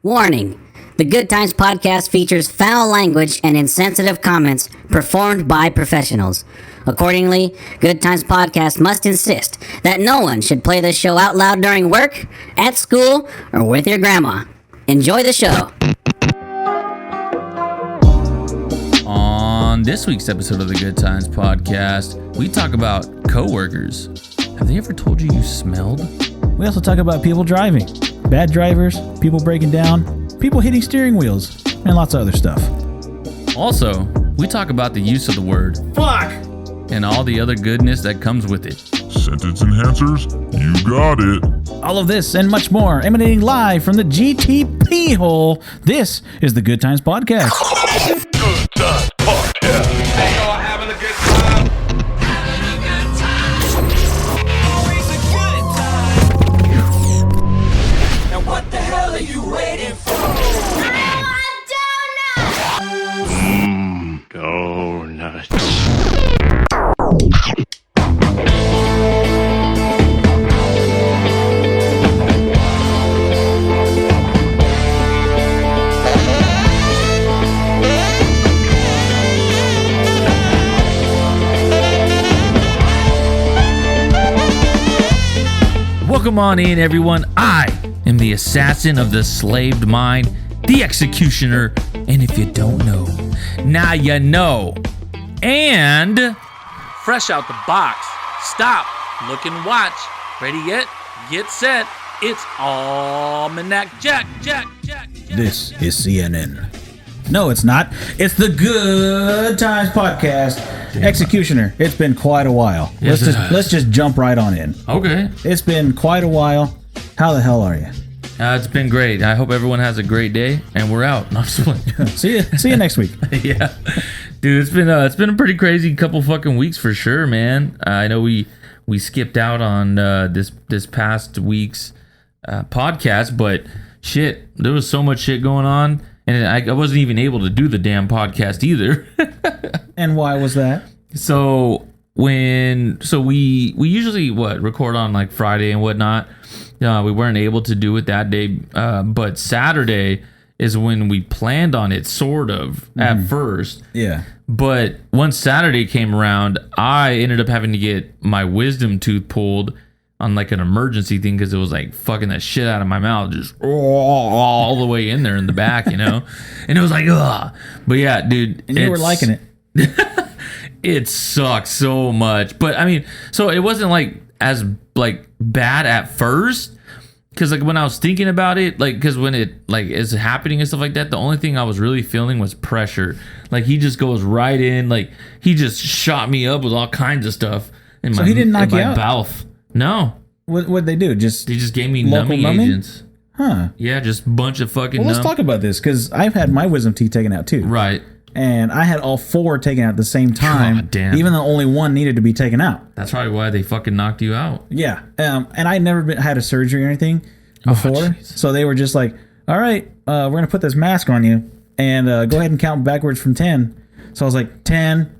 Warning: the Good Times podcast features foul language and insensitive comments performed by professionals. Accordingly, Good Times podcast must insist that no one should play this show out loud during work, at school, or with your grandma. Enjoy the show. On this week's episode of the Good Times podcast, we talk about coworkers. Have they ever told you smelled? We also talk about people driving, bad drivers, people breaking down, people hitting steering wheels, and lots of other stuff. Also, we talk about the use of the word fuck and all the other goodness that comes with it. Sentence enhancers, you got it. All of this and much more emanating live from the GTP hole. This is the Good Times Podcast. Good Times Podcast. Hey, y'all having a good time? Now what the hell are you waiting for? Welcome on in, everyone. I am the assassin of the slaved mind, the executioner, and if you don't know, now you know. And fresh out the box. Stop, look and watch. Ready yet? Get set. It's Almanac Jack. This is CNN. No, it's not. It's the Good Times Podcast. Executioner, it's been quite a while. Yes, Let's just jump right on in. Okay. It's been quite a while. How the hell are you? It's been great. I hope everyone has a great day, and we're out. No, I'm just playing. See you next week. Yeah, dude, it's been a pretty crazy couple fucking weeks for sure, man. I know we skipped out on this past week's podcast, but shit, there was so much shit going on, and I wasn't even able to do the damn podcast either. And why was that? So we usually record on like Friday and whatnot. We weren't able to do it that day, but Saturday is when we planned on it, sort of, at first. Yeah. But once Saturday came around, I ended up having to get my wisdom tooth pulled on like an emergency thing because it was like fucking that shit out of my mouth, just all the way in there in the back, you know? And it was like, ugh. But yeah, dude. And you were liking it. It sucks so much. But I mean, so it wasn't like as like bad at first. Cause like when I was thinking about it, like, cause when it like is happening and stuff like that, the only thing I was really feeling was pressure. Like he just goes right in, like he just shot me up with all kinds of stuff in So he didn't knock you out? mouth. No. What'd they do? They just gave me Local numbing agents. Huh. Yeah, just a bunch of fucking Well, let's talk about this because I've had my wisdom teeth taken out too. Right. And I had all four taken out at the same time. God damn. Even though only one needed to be taken out. That's probably why they fucking knocked you out. Yeah. And I never had a surgery or anything before. jeez. So they were just like, all right, we're going to put this mask on you and go ahead and count backwards from 10. So I was like, 10.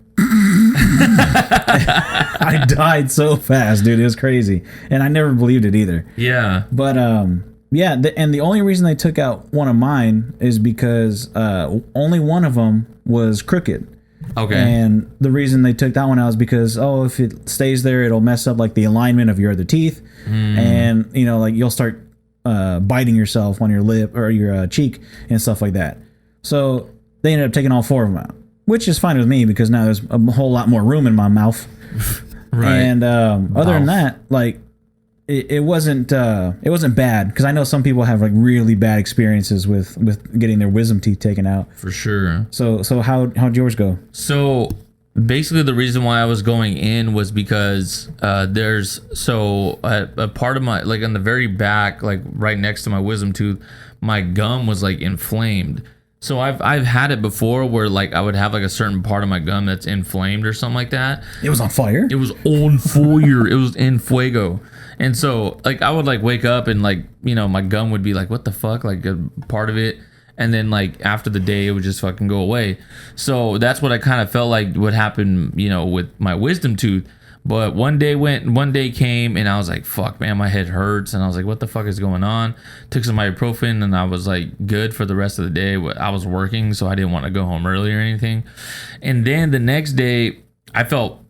I died so fast, dude. It was crazy. And I never believed it either. Yeah. But yeah, and the only reason they took out one of mine is because only one of them was crooked. Okay. And the reason they took that one out is because, if it stays there, it'll mess up like the alignment of your other teeth, and you know, like you'll start biting yourself on your lip or your cheek and stuff like that. So they ended up taking all four of them out, which is fine with me because now there's a whole lot more room in my mouth. Right. And other than that, like it wasn't bad because I know some people have like really bad experiences with getting their wisdom teeth taken out. For sure. So how'd yours go? So basically the reason why I was going in was because there's a part of my, like on the very back, like right next to my wisdom tooth, my gum was like inflamed. So I've had it before where like I would have like a certain part of my gum that's inflamed or something like that. It was on fire? It was on fire. It was in fuego. And so like I would like wake up and like, you know, my gum would be like, what the fuck? Like a part of it. And then like after the day it would just fucking go away. So that's what I kind of felt like would happen, you know, with my wisdom tooth. But one day came, and I was like, fuck, man, my head hurts. And I was like, what the fuck is going on? Took some ibuprofen, and I was like good for the rest of the day. I was working, so I didn't want to go home early or anything. And then the next day, I felt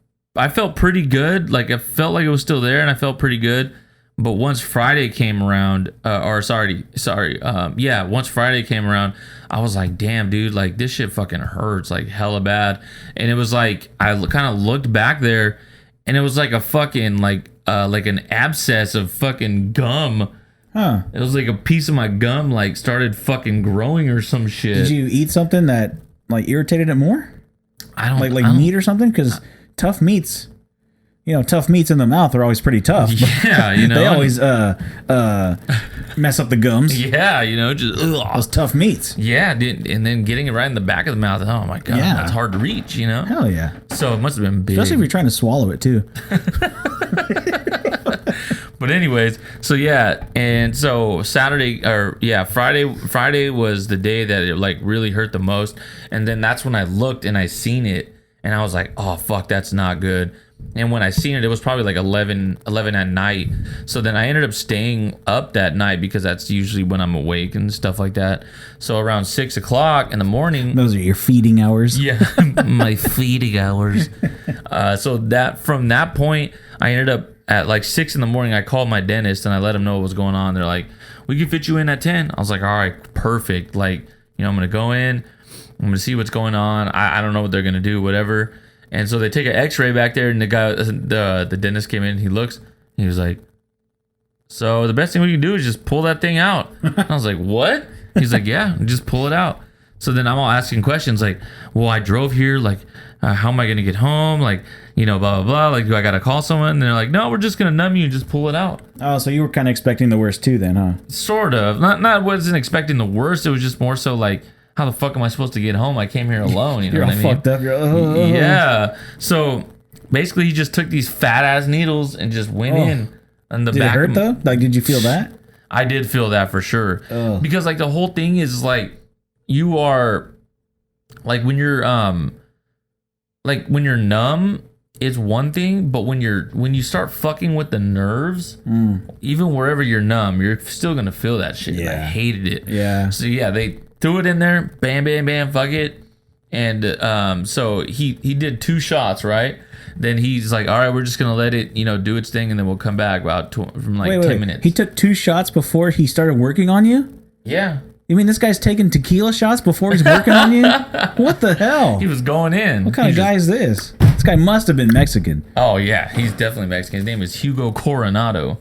pretty good. Like, I felt like it was still there, and I felt pretty good. But once Friday came around, once Friday came around, I was like, damn, dude, like, this shit fucking hurts, like, hella bad. And it was like, I kind of looked back there, and it was like a fucking, like an abscess of fucking gum. Huh. It was like a piece of my gum, like, started fucking growing or some shit. Did you eat something that, like, irritated it more? I don't Like I don't- meat or something? Because tough meats in the mouth are always pretty tough. Yeah, you know. They always mess up the gums. Yeah, you know, just Those tough meats. yeah, and then getting it right in the back of the mouth. Oh my god, Yeah. that's hard to reach, you know. Hell yeah. So it must have been big. Especially if you're trying to swallow it too. But anyways, so yeah, and so Friday was the day that it like really hurt the most, and then that's when I looked and I seen it, and I was like, oh fuck, that's not good. And when I seen it, it was probably like 11 at night. So then I ended up staying up that night because that's usually when I'm awake and stuff like that. So around 6 o'clock in the morning. Those are your feeding hours. Yeah, my feeding hours. So that from that point, I ended up at like 6 in the morning. I called my dentist and I let him know what was going on. They're like, we can fit you in at 10. I was like, all right, perfect. Like, you know, I'm gonna go in. I'm gonna see what's going on. I don't know what they're gonna do, whatever. And so they take an X-ray back there, and the dentist came in. And he looks. He was like, "So the best thing we can do is just pull that thing out." I was like, "What?" He's like, "Yeah, just pull it out." So then I'm all asking questions like, "Well, I drove here. Like, how am I gonna get home? Like, you know, blah blah blah. Like, do I gotta call someone?" And they're like, "No, we're just gonna numb you and just pull it out." Oh, so you were kind of expecting the worst too, then, huh? Sort of. Not wasn't expecting the worst. It was just more so like, how the fuck am I supposed to get home? I came here alone. You know You're what all I mean? fucked up. You're Yeah. So basically, he just took these fat ass needles and just went in on the Did it back. hurt though? Like, did you feel that? I did feel that for sure. Because like the whole thing is like, you are like when you're numb, it's one thing, but when you start fucking with the nerves, even wherever you're numb, you're still gonna feel that shit. And I Yeah. hated it. Yeah. So yeah, they threw it in there, bam, bam, bam, fuck it. And so he did 2 shots, right? Then he's like, all right, we're just gonna let it, you know, do its thing, and then we'll come back about from like 10 minutes. He took 2 shots before he started working on you? Yeah, You mean this guy's taking tequila shots before he's working on you? What the hell? he was going in. What kind of guy is this? This guy must have been Mexican. Oh yeah, he's definitely Mexican. His name is Hugo Coronado.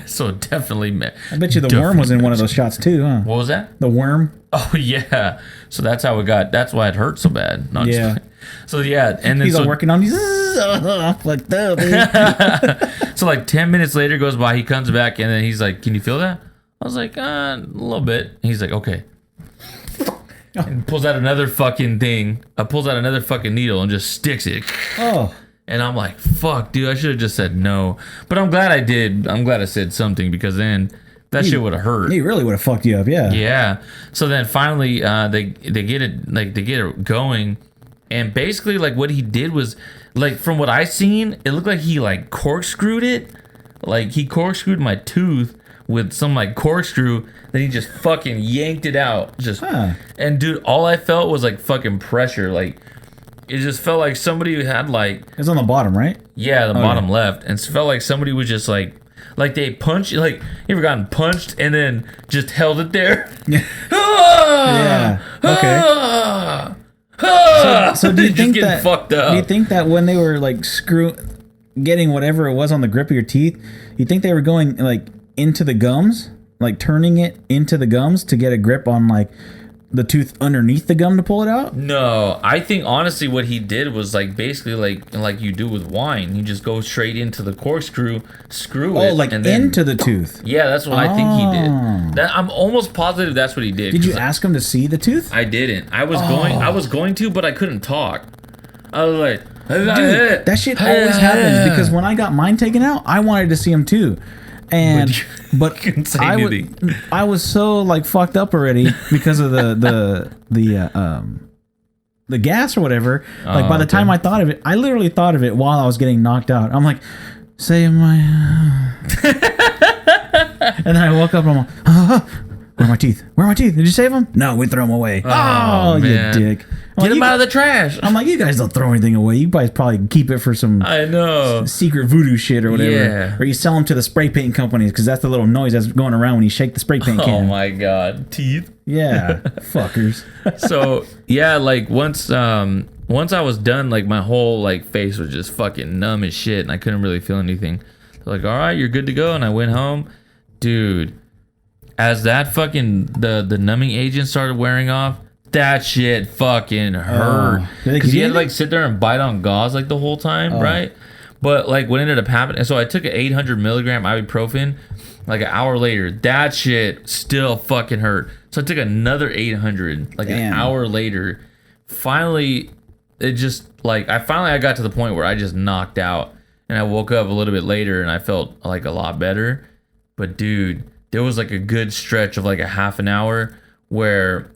So definitely. I bet you the worm was in one of those shots too, huh? What was that? The worm? Oh yeah. So that's how it got. That's why it hurt so bad. No, I'm just Yeah. kidding. So yeah, and then He's so, all working on these. Fucked up, dude. so like 10 minutes later goes by. He comes back and then he's like, "Can you feel that?" I was like, "A little bit." And he's like, "Okay." And pulls out another fucking thing. Pulls out another fucking needle and just sticks it. Oh. And I'm like, fuck, dude, I should have just said no. But I'm glad I did. I'm glad I said something because then that shit would have hurt. He really would have fucked you up, yeah. Yeah. So then finally, they get it going, and basically like what he did was like from what I seen, it looked like he like corkscrewed it, like he corkscrewed my tooth with some like corkscrew. Then he just fucking yanked it out, just. And dude, all I felt was like fucking pressure, like. It just felt like somebody had like It's on the bottom, right? the bottom left, and it felt like somebody was just like they punched, like you ever gotten punched and then just held it there. Yeah. Okay. So do you Just think getting that? fucked up. Do you think that when they were like getting whatever it was on the grip of your teeth, you think they were going like into the gums, like turning it into the gums to get a grip on like the tooth underneath the gum to pull it out? No, I think honestly what he did was like basically like you do with wine. You just go straight into the corkscrew, screw it. Oh, like and then, into the tooth. Yeah, that's what I think he Oh. did. That I'm almost positive that's what he did. Did you 'cause ask him to see the tooth? I didn't. I was going to, but I couldn't talk. I was like, Dude, that shit always happens because when I got mine taken out, I wanted to see him too. And but couldn't say I, I was so like fucked up already because of the the gas or whatever. Like by the okay. time I thought of it, I literally thought of it while I was getting knocked out. I'm like, save my. And then I woke up and I'm like, where are my teeth? Where are my teeth? Did you save them? No, we threw them away. Oh, man. you dick. Get him out of the trash. I'm like, you guys don't throw anything away. You guys probably keep it for some I know. secret voodoo shit or whatever. Yeah. Or you sell them to the spray paint companies because that's the little noise that's going around when you shake the spray paint Oh can. my god, teeth. Yeah, fuckers. So yeah, like once I was done, like my whole like face was just fucking numb as shit, and I couldn't really feel anything. They're like, all right, you're good to go, and I went home, dude. As that fucking the numbing agent started wearing off, that shit fucking hurt. Did they Because give you you had to like anything? sit there and bite on gauze like the whole time, right? But like what ended up happening, so I took an 800 milligram ibuprofen. Like an hour later, that shit still fucking hurt. So I took another 800, like Damn. an hour later. Finally, it just like I got to the point where I just knocked out, and I woke up a little bit later and I felt like a lot better. But dude, there was like a good stretch of like a half an hour where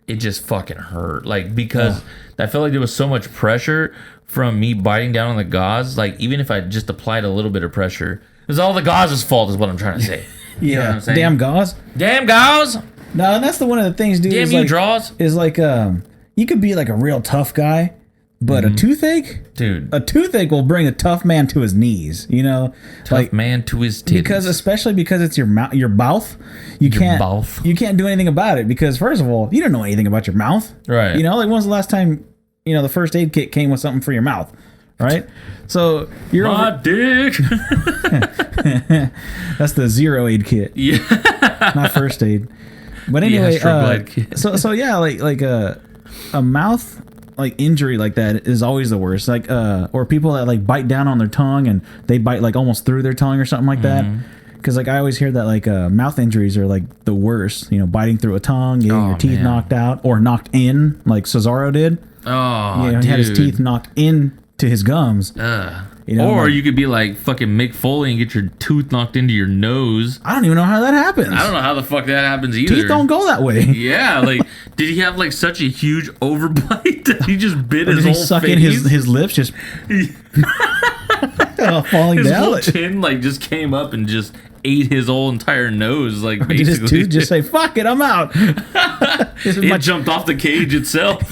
it just fucking hurt. Like because I felt like there was so much pressure from me biting down on the gauze. Like even if I just applied a little bit of pressure, it was all the gauze's fault is what I'm trying to say. You know what I'm saying? Damn gauze. Damn gauze. No, and that's one of the things, dude. Damn is you like, draws. Is like you could be like a real tough guy, but a toothache, Dude. a toothache will bring a tough man to his knees. You know, Tough man to his titties. because especially because it's your mouth, your mouth. You can't mouth. you can't do anything about it because first of all, you don't know anything about your mouth. Right. You know, like when's the last time the first aid kit came with something for your mouth, right? So you're my over, dick. that's the zero aid kit. Yeah. Not first aid. But anyway, Astro Blade kit. so yeah, like a mouth like injury like that is always the worst. Like or people that like bite down on their tongue and they bite like almost through their tongue or something like that. Because like I always hear that like mouth injuries are like the worst. You know, biting through a tongue, getting Oh, your teeth man. knocked out or knocked in, like Cesaro did. Oh, He had his teeth knocked into his gums. You know, Or like- you could be like fucking Mick Foley and get your tooth knocked into your nose. I don't even know how that happens. I don't know how the fuck that happens either. Teeth don't go that way. Yeah, like did he have like such a huge overbite that he just bit his Did he whole suck face? in his lips just falling His down? whole chin like just came up and just ate his whole entire nose. Like Did his basically, tooth just say, fuck it, I'm out? This is it my jumped off the cage itself.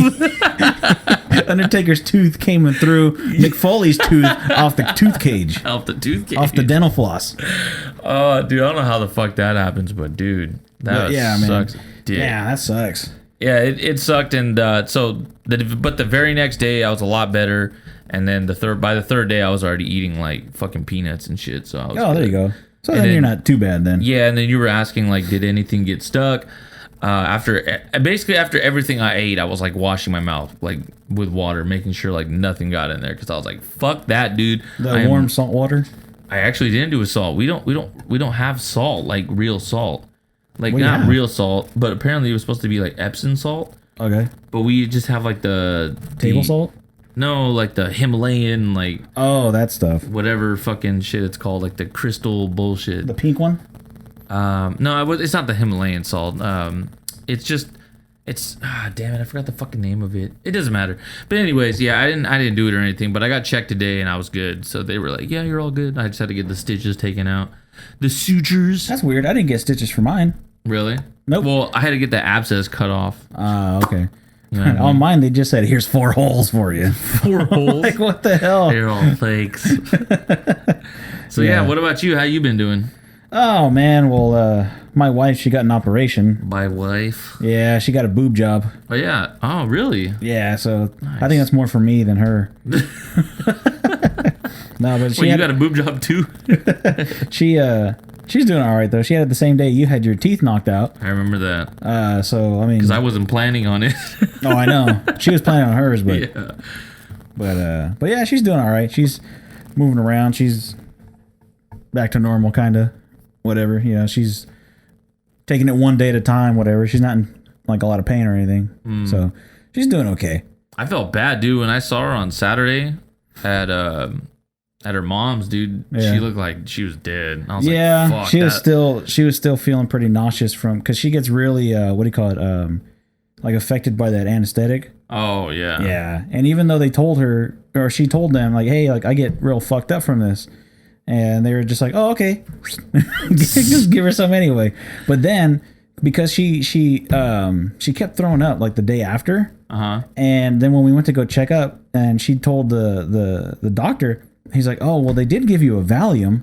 Undertaker's tooth came and threw Mick Foley's tooth off the tooth cage, off the tooth cage. off the dental floss. Oh, dude, I don't know how the fuck that happens, but dude, that Yeah, man. sucks. Dick. Yeah, that sucks. Yeah, it sucked, and but the very next day I was a lot better, and then by the third day I was already eating like fucking peanuts and shit. So I was Oh, there good. you go. So And then then- you're not too bad then. Yeah, and then you were asking like, did anything get stuck? After everything I ate, I was like washing my mouth like with water, making sure like nothing got in there because I was like, fuck that, dude. The warm salt water. I actually didn't do with salt. We don't have salt like real salt, like What do you not have? real salt, but apparently it was supposed to be like Epsom salt. Okay. But we just have like Table the- salt? No, like the Himalayan, like Oh, that stuff. whatever fucking shit it's called, like the crystal bullshit. The pink one? No, it's not the Himalayan salt. It's damn it, I forgot the fucking name of it. It doesn't matter. But anyways, yeah, I didn't do it or anything, but I got checked today and I was good. So they were like, yeah, you're all good. I just had to get the stitches taken out, the sutures. That's weird. I didn't get stitches for mine. Really? Nope. Well, I had to get the abscess cut off. Okay. You know what I mean? On mine, they just said, here's 4 holes for you. 4 holes. Like, what the hell? They're all fakes. So yeah, what about you? How you been doing? Oh, man. Well, my wife, she got an operation. My wife. Yeah, she got a boob job. Oh yeah. Oh really? Yeah, so I think that's more for me than her. No, but she Well, you had, got a boob job too. she's doing all right though. She had it the same day you had your teeth knocked out. I remember that So I mean, because I wasn't planning on it. oh, I know she was planning on hers, but Yeah. but yeah, she's doing all right. She's moving around. She's back to normal, kind of. Whatever, you know. She's taking it one day at a time. Whatever. She's not in like a lot of pain or anything. So she's doing okay. I felt bad, dude, when I saw her on Saturday at her mom's, dude. Yeah. She looked like she was dead. I was Yeah, like, fuck she was that. still feeling pretty nauseous from because she gets really what do you call it like affected by that anesthetic. Oh yeah. Yeah, and even though they told her, or she told them, like, hey, like I get real fucked up from this, and they were just like, oh, okay, just give her some anyway. But then because she kept throwing up like the day after, and then when we went to go check up, and she told the doctor, he's like, oh, well, they did give you a Valium,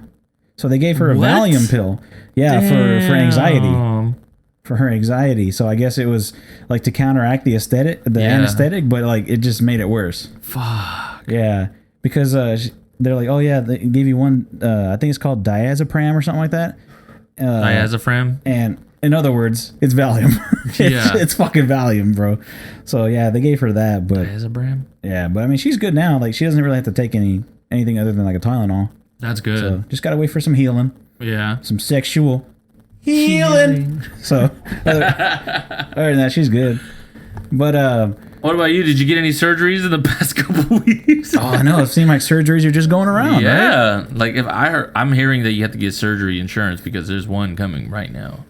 so they gave her a What? Valium pill, yeah, for anxiety. For her anxiety, so I guess it was like to counteract the anesthetic, but like it just made it worse. Fuck. Yeah, because they're like, oh yeah, they gave you one. I think it's called diazepam or something like that. Diazepam. And in other words, it's Valium. Yeah. It's fucking Valium, bro. So yeah, they gave her that, but Diazepam. yeah, but I mean, she's good now. Like she doesn't really have to take anything other than like a Tylenol. That's good. So just gotta wait for some healing, Yeah. some sexual healing. So other than that, she's good. But What about you? Did you get any surgeries in the past couple weeks? oh, I know. It seems like surgeries are just going around. Right? Yeah. Like if I'm hearing that you have to get surgery insurance because there's one coming right now.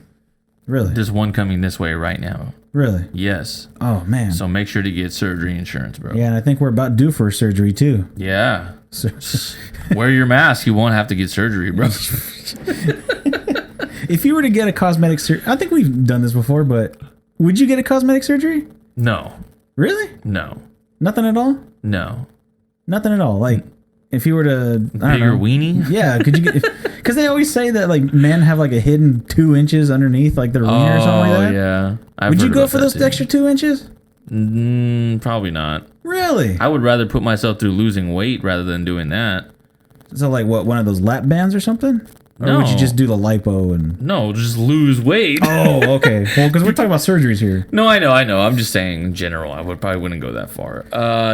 Really? There's one coming this way right now. Really? Yes. Oh man. So make sure to get surgery insurance, bro. Yeah, and I think we're about due for surgery too. Yeah. So, Wear your mask. You won't have to get surgery, bro. if you were to get a cosmetic surgery, I think we've done this before, but would you get a cosmetic surgery? No. Really? No. Nothing at all? No. Nothing at all. Like, if you were to, I don't Bigger know. weenie? Yeah, could you get? Because they always say that like men have like a hidden 2 inches underneath like their wiener or something like that. Yeah. Would you go for those extra 2 inches? Probably not. Really? I would rather put myself through losing weight rather than doing that. So like what? One of those lap bands or something? Or would you No. just do the lipo and? No, just lose weight. Oh, okay. Well, because we're talking about surgeries here. No, I know. I'm just saying in general. I wouldn't go that far.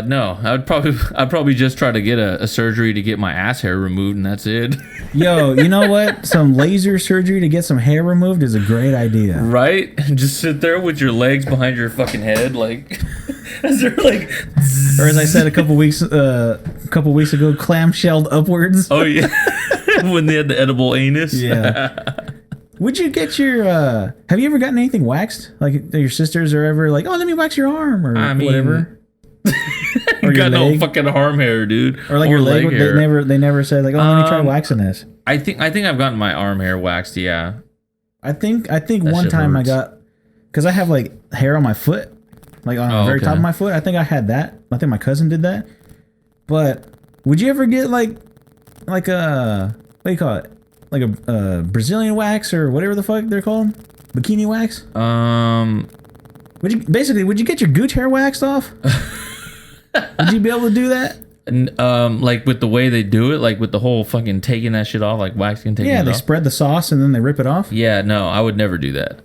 No, I'd probably just try to get a surgery to get my ass hair removed, and that's it. Yo, you know what? Some laser surgery to get some hair removed is a great idea. Right? Just sit there with your legs behind your fucking head, like as they're like. Or as I said a couple weeks ago, clamshelled upwards. Oh yeah, when they had the edible anus. Yeah. Would you get your? Have you ever gotten anything waxed? Like your sisters are ever like, oh, let me wax your arm or I mean, whatever. Or your got no leg? fucking arm hair, dude. Or like your leg? hair. They never said like, oh, let me try waxing this. I think I've gotten my arm hair waxed. Yeah. I think That one shit time hurts. I got, because I have like hair on my foot, like on the very top of my foot. I think I had that. I think my cousin did that. But would you ever get like a, what do you call it? Like a Brazilian wax or whatever the fuck they're called? Bikini wax? Would you get your gooch hair waxed off? Would you be able to do that? Like with the way they do it, like with the whole fucking taking that shit off, like waxing, taking Yeah, it they off. spread the sauce and then they rip it off? Yeah, no, I would never do that.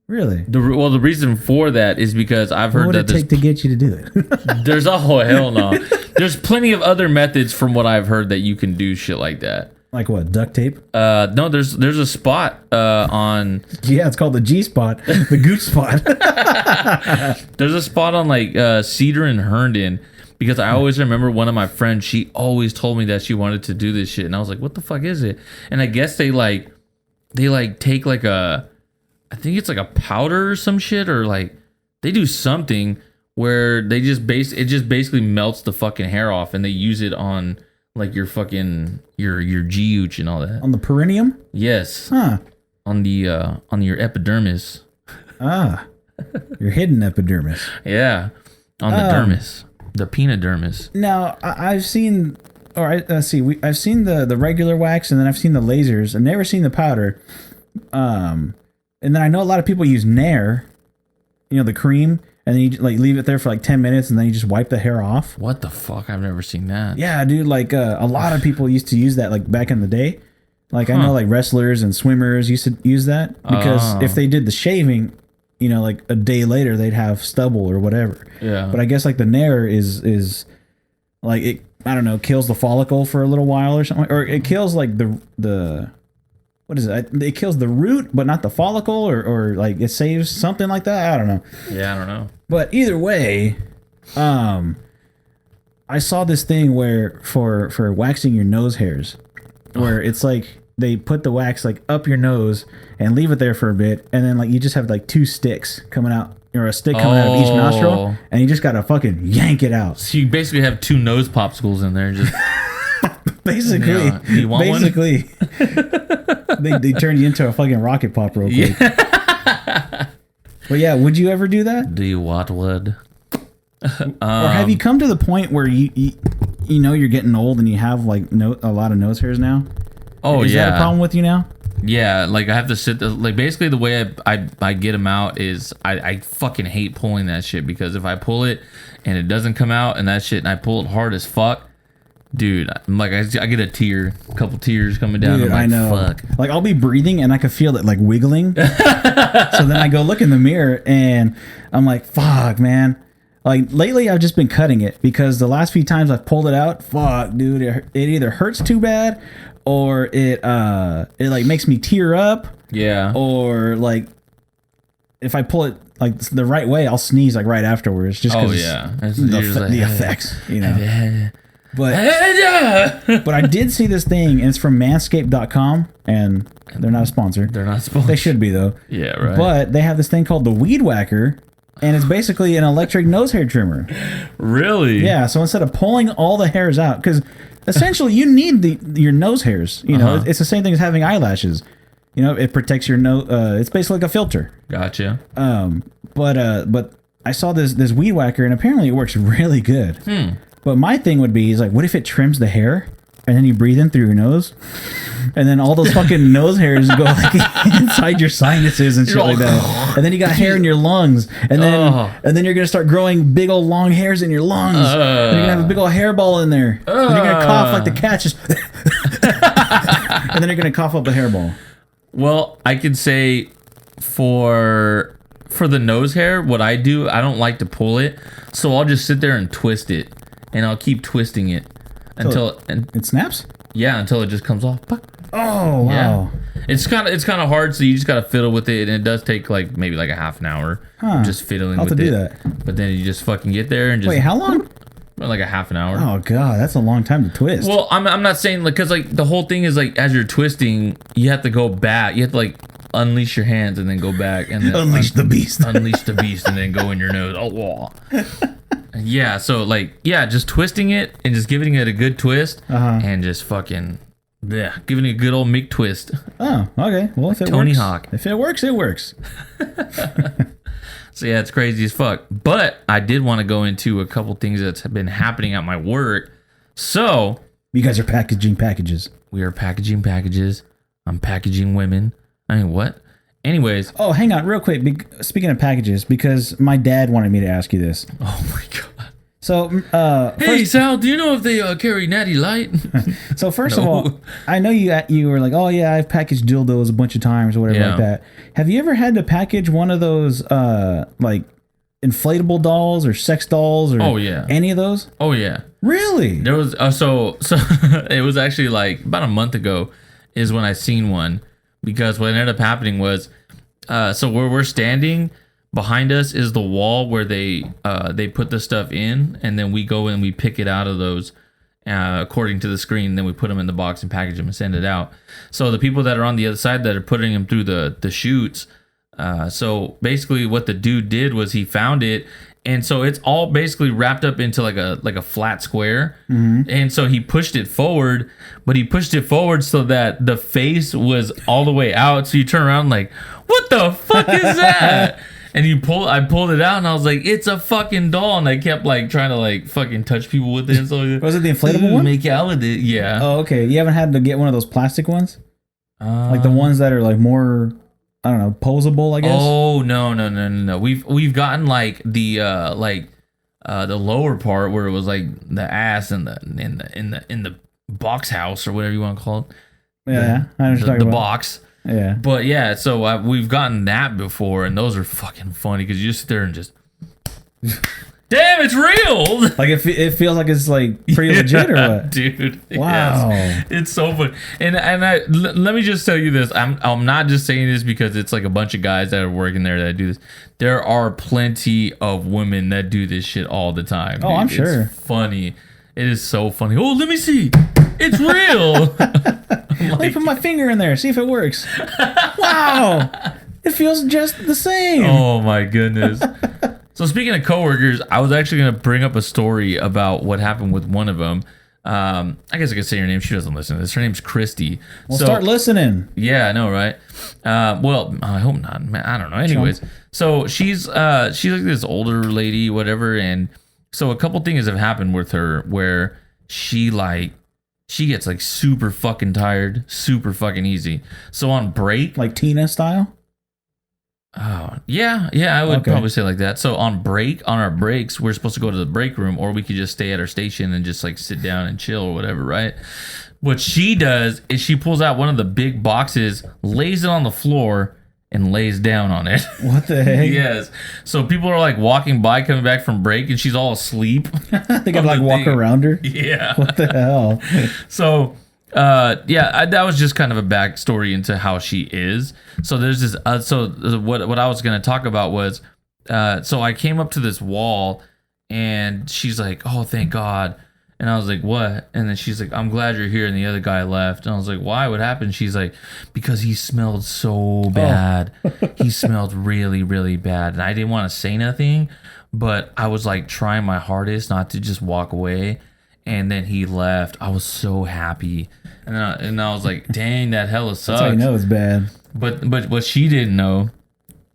Really? The reason for that is because I've What heard would that it take to get you to do it? there's hell no. There's plenty of other methods from what I've heard that you can do shit like that. Like what, duct tape? No, there's a spot on Yeah, it's called the G spot, the gooch spot. there's a spot on like Cedar and Herndon, because I always remember one of my friends, she always told me that she wanted to do this shit, and I was like, what the fuck is it? And I guess they take like a, I think it's like a powder or some shit, or like they do something where they just basically melts the fucking hair off, and they use it on like your fucking your G-ooch and all that. On the perineum? Yes. Huh. On your epidermis. Ah. Your hidden epidermis. Yeah. On the dermis. The penodermis. Now, I've seen, let's see, I've seen the regular wax, and then I've seen the lasers. I've never seen the powder. And then I know a lot of people use Nair, the cream, and then you like leave it there for like 10 minutes, and then you just wipe the hair off. What the fuck? I've never seen that. Yeah, dude, like a lot of people used to use that like back in the day. Like I know like wrestlers and swimmers used to use that because if they did the shaving, like a day later they'd have stubble or whatever. Yeah. But I guess like the Nair is like it, I don't know, kills the follicle for a little while or something, or it kills like the what is it? It kills the root, but not the follicle, or like it saves something like that. I don't know. Yeah, I don't know. But either way, I saw this thing where for waxing your nose hairs, where it's like they put the wax like up your nose and leave it there for a bit, and then like you just have like 2 sticks coming out or a stick coming out of each Oh. nostril, and you just gotta fucking yank it out. So you basically have 2 nose popsicles in there. Just Basically, Yeah. You want one? basically, they turn you into a fucking rocket pop real quick. But yeah, would you ever do that? do you want one? Or have you come to the point where you know you're getting old and you have like a lot of nose hairs now? Oh Is yeah. that a problem with you now? Yeah, like I have to sit there. Like basically the way I get them out is I fucking hate pulling that shit, because if I pull it and it doesn't come out and that shit and I pull it hard as fuck, dude, I'm like I get a couple tears coming down. Dude, I'm like, I know. fuck. Like I'll be breathing and I can feel it like wiggling. So then I go look in the mirror and I'm like, fuck, man. Like lately I've just been cutting it because the last few times I've pulled it out, fuck, dude, it either hurts too bad or it like makes me tear up, Yeah. or like if I pull it like the right way, I'll sneeze like right afterwards just Oh because yeah. the effects, you know. But I did see this thing, and it's from manscaped.com, and they're not a sponsor. They're not supposed. They should be though. Yeah, right. But they have this thing called the Weed Whacker, and it's basically an electric nose hair trimmer. Really? Yeah, so instead of pulling all the hairs out, because essentially you need your nose hairs. You know, it's the same thing as having eyelashes. You know, it protects your nose. It's basically like a filter. Gotcha. But I saw this Weed Whacker, and apparently it works really good. But my thing would be, is like, what if it trims the hair, and then you breathe in through your nose, and then all those fucking nose hairs go like inside your sinuses and shit like that, and then you got hair in your lungs, and then you're gonna start growing big old long hairs in your lungs, and you're gonna have a big old hairball in there, and you're gonna cough like the cat, just and then you're gonna cough up a hairball. Well, I could say for the nose hair, what I do, I don't like to pull it, so I'll just sit there and twist it, and I'll keep twisting it until It snaps. until it just comes off. Oh wow. Yeah. It's kind of hard, so you just gotta fiddle with it, and it does take like maybe like a half an hour just fiddling I'll have with to it. do that. But then you just fucking get there and just Wait, how long? like a half an hour. Oh god, that's a long time to twist. Well, I'm not saying like, because like the whole thing is like as you're twisting, you have to go back. You have to like unleash your hands and then go back and then Unleash the beast. unleash the beast and then go in your nose. Oh, wow. Yeah. So like, yeah, just twisting it and just giving it a good twist and just fucking giving it a good old Mick twist. Oh, okay. Well, if it Tony works, Hawk. If it works, it works. So yeah, it's crazy as fuck. But I did want to go into a couple things that's been happening at my work. So You guys are packaging packages. we are packaging packages. I'm packaging women. I mean, what? Anyways. Oh, hang on, real quick. Speaking of packages, because my dad wanted me to ask you this. Oh my god. So, Hey Sal, do you know if they carry Natty Light? first No. of all, I know you were like, oh yeah, I've packaged dildos a bunch of times or whatever Yeah. like that. Have you ever had to package one of those like inflatable dolls or sex dolls or Oh, yeah. any of those? Oh yeah. Really? There was so it was actually like about a month ago is when I seen one, because what ended up happening was so where we're standing behind us is the wall where they put the stuff in, and then we go and we pick it out of those according to the screen, then we put them in the box and package them and send it out. So the people that are on the other side that are putting them through the chutes, so basically what the dude did was he found it, and so it's all basically wrapped up into like a flat square. And so he pushed it forward, but he pushed it forward so that the face was all the way out, so you turn around like, what the fuck is that? And I pulled it out, and I was like, it's a fucking doll. And I kept like trying to like fucking touch people with it and stuff. Was it the inflatable one? Make out with it, yeah. Oh, okay. You haven't had to get one of those plastic ones? Like the ones that are like more, I don't know, posable, I guess? Oh no. We've gotten like the lower part where it was like the ass and in the box house or whatever you want to call it. Yeah, I know what you're The talking about. box. Yeah. But yeah, so we've gotten that before, and those are fucking funny because you just sit there and just, damn, it's real. Like it feels like it's like pretty legit or what? Dude? Wow. yes. It's so fun. And let me just tell you this. I'm not just saying this because it's like a bunch of guys that are working there that do this. There are plenty of women that do this shit all the time. Oh, I'm sure. It's funny. It is so funny. Oh, let me see. It's real. Let me put my finger in there, see if it works. Wow. It feels just the same. Oh my goodness. So speaking of coworkers, I was actually going to bring up a story about what happened with one of them. I guess I could say her name. She doesn't listen to this. Her name's Christy. Well, start listening. Yeah, I know, right? Well, I hope not. Man, I don't know. Anyways, so she's like this older lady, whatever, and so a couple things have happened with her where she gets like super fucking tired, super fucking easy. So on break, Like Tina style? oh yeah, I would Okay. probably say like that. So on our breaks, we're supposed to go to the break room, or we could just stay at our station and just like sit down and chill or whatever, right? What she does is she pulls out one of the big boxes, lays it on the floor, and lays down on it. What the heck? Yes. So people are like walking by, coming back from break, and she's all asleep. They gotta like the walk thing. around her. Yeah. What the hell? So, that was just kind of a backstory into how she is. So there's this. What I was gonna talk about was, so I came up to this wall, and she's like, "Oh, thank God." And I was like, "What?" And then she's like, "I'm glad you're here." And the other guy left. And I was like, "Why? What happened?" She's like, "Because he smelled so bad. He smelled really, really bad." And I didn't want to say nothing, but I was like trying my hardest not to just walk away. And then he left. I was so happy. And I was like, "Dang, that hella sucks." That's how you know it's bad. But what she didn't know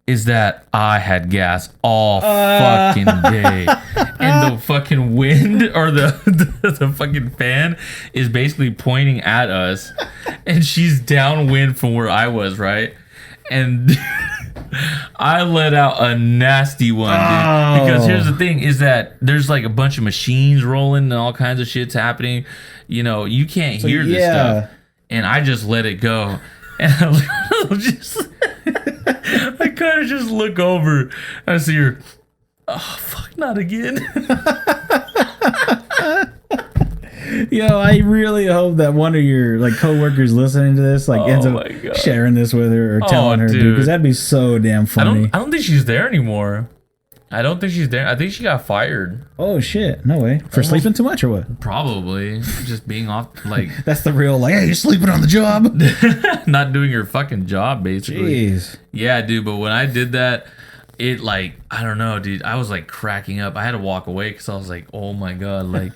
is that I had gas all fucking day. And the fucking wind or the fucking fan is basically pointing at us. And she's downwind from where I was, right? And I let out a nasty one, dude. Because here's the thing is that there's like a bunch of machines rolling and all kinds of shit's happening. You know, you can't hear this stuff. And I just let it go. And I was just... I kind of just look over. I see her. Oh, fuck, not again. Yo, I really hope that one of your like coworkers listening to this like ends my up God. sharing this with her or telling her, dude, dude. because that'd be so damn funny. I don't think she's there anymore. I don't think she's there. I think she got fired. Oh shit, no way. For sleeping too much or what? Probably. Just being off, like, That's the real like, hey, you're sleeping on the job. not doing her fucking job, basically. Jeez. Yeah, dude, but when I did that, it like, I don't know, dude. I was like cracking up. I had to walk away because I was like, oh my God, like,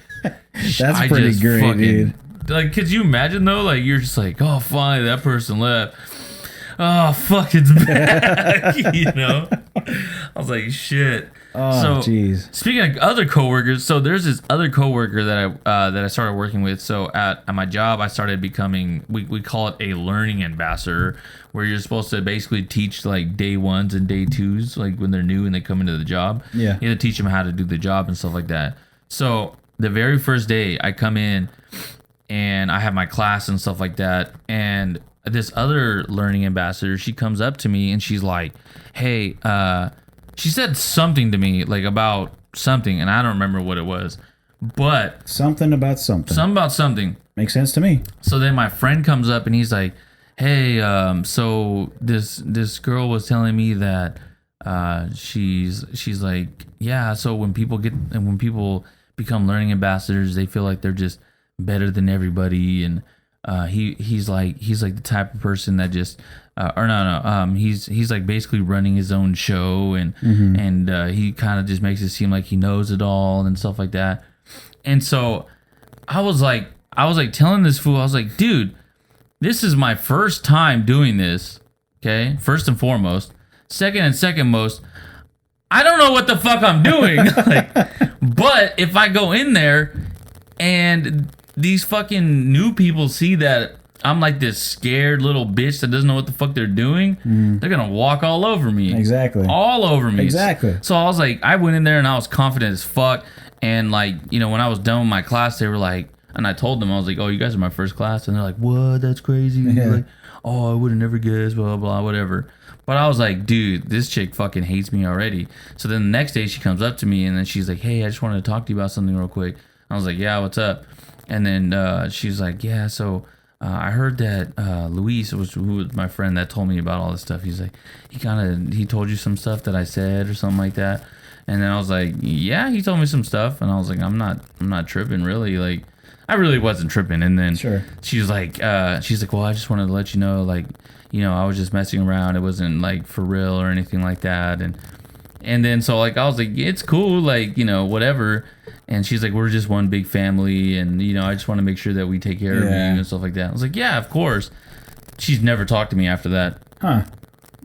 That's pretty great, dude. Like, could you imagine though? Like, you're just like, oh, finally, that person left. Oh, fuck, it's back. You know? I was like, shit. Oh, jeez. Speaking of other coworkers, so there's this other coworker that I started working with. So at my job, I started becoming, we call it a learning ambassador, where you're supposed to basically teach like day ones and day twos, like when they're new and they come into the job. Yeah. You have to teach them how to do the job and stuff like that. So the very first day I come in and I have my class and stuff like that, and this other learning ambassador, she comes up to me and she's like, hey, she said something to me like about something, and I don't remember what it was, but Something about something. something about something. Makes sense to me. So then my friend comes up and he's like, hey, so this girl was telling me that she's like, yeah, so when people become learning ambassadors, they feel like they're just better than everybody, and he's like the type of person that just he's like basically running his own show, and he kind of just makes it seem like he knows it all and stuff like that. And so I was like telling this fool, I was like, dude, this is my first time doing this. Okay, first and foremost. Second most, I don't know what the fuck I'm doing. Like, but if I go in there and these fucking new people see that I'm like this scared little bitch that doesn't know what the fuck they're doing, they're gonna walk all over me. Exactly. All over me. Exactly. So I was like, I went in there and I was confident as fuck. And like, you know, when I was done with my class, they were like, and I told them, I was like, oh, you guys are my first class. And they're like, what? That's crazy. Yeah. Like, oh, I would have never guessed, blah, blah, whatever. But I was like, dude, this chick fucking hates me already. So then the next day she comes up to me and then she's like, hey, I just wanted to talk to you about something real quick. I was like, yeah, what's up? And then she's like, yeah, so I heard that Luis, who was my friend that told me about all this stuff. He's like, he told you some stuff that I said or something like that. And then I was like, yeah, he told me some stuff. And I was like, I'm not tripping really. Like, I really wasn't tripping. And then Sure. she's like, well, I just wanted to let you know, like, you know, I was just messing around. It wasn't like for real or anything like that. And then so like I was like, it's cool, like, you know, whatever. And she's like, we're just one big family, and you know, I just want to make sure that we take care of you and stuff like that. I was like, yeah, of course. She's never talked to me after that. Huh.